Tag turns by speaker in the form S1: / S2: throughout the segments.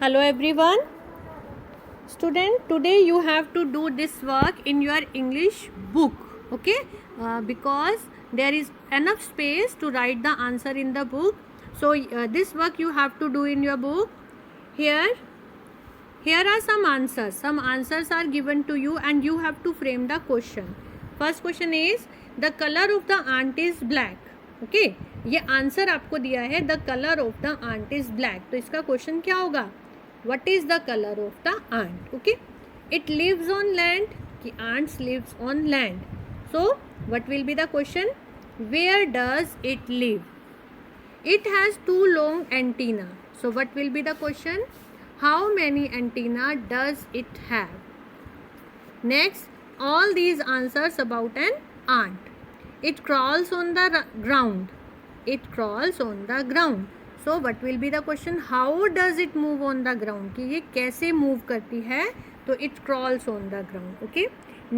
S1: Hello everyone. Student, today you have to do this work in your English book. Okay? Because there is enough space to write the answer in the book. So this work you have to do in your book. Here are some answers. Some answers are given to you and you have to frame the question. First question is, the color of the ant is black. Okay? ये answer आपको दिया है, the colour of the ant is black. तो इसका question क्या होगा? What is the colour of the ant? Okay. It lives on land, कि ants lives on land. So what will be the question? Where does it live? It has 2 long antenna. So what will be the question? How many antenna does it have? Next, all these answers about an ant. It crawls on the ground. It crawls on the ground. So what will be the question? How does it move on the ground? कि ये कैसे move करती है? तो it crawls on the ground. Okay.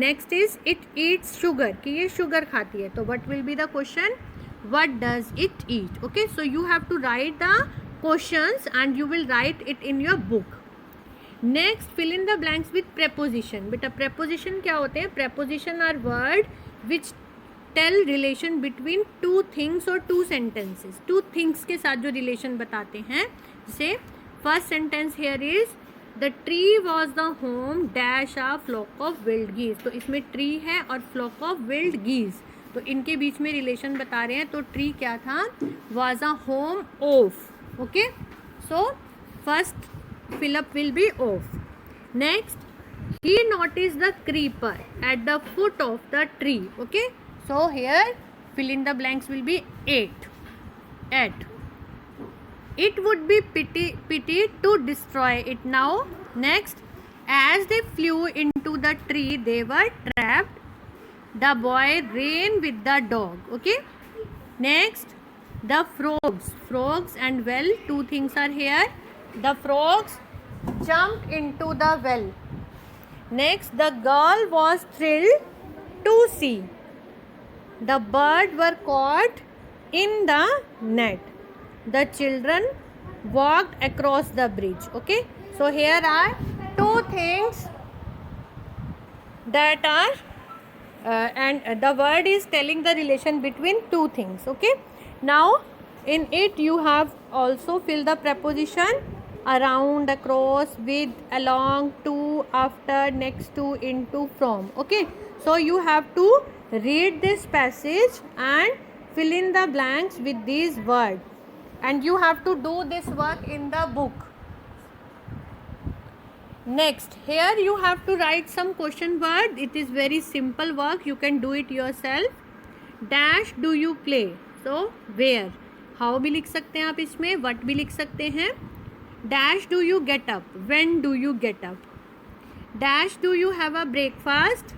S1: Next is it eats sugar. कि ये sugar खाती है. तो what will be the question? What does it eat? Okay. So you have to write the questions and you will write it in your book. Next, fill in the blanks with preposition. बेटा preposition क्या होते हैं? Preposition are word which tell relation between two things और two sentences. Two things के साथ जो रिलेशन बताते हैं. जैसे first sentence here is the tree was the home dash a flock of wild geese. तो इसमें ट्री है और फ्लॉक ऑफ विल्ड गीज, तो इनके बीच में रिलेशन बता रहे हैं. तो ट्री क्या था? Was a home of. Okay. So first fill up will be of. Next, he notice the creeper at the foot of the tree. Okay. So here fill in the blanks will be 8. It would be pity to destroy it now. Next, as they flew into the tree they were trapped. The boy ran with the dog. Okay. Next, the frogs and well, two things are here. The frogs jumped into the well. Next, the girl was thrilled to see. The birds were caught in the net. The children walked across the bridge. Okay. So here are two things that are and the word is telling the relation between two things. Okay. Now in it you have also fill the preposition around, across, with, along, to, after, next to, into, from. Okay. So you have to read this passage and fill in the blanks with these words, and you have to do this work in the book. Next, here you have to write some question word. It is very simple work, you can do it yourself. Dash do you play? So where. How भी लिख सकते हैं आप इसमें, what भी लिख सकते हैं. Dash do you get up? When do you get up? Dash do you have a breakfast?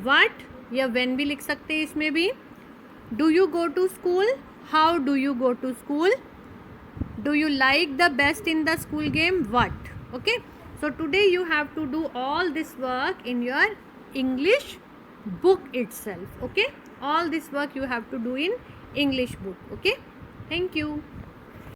S1: What या when भी लिख सकते हैं इसमें भी. Do you go to school? How do you go to school? Do you like the best in the school game? What. Okay. So today you have to do all this work in your English book itself. Okay. All this work you have to do in English book. Okay. Thank you.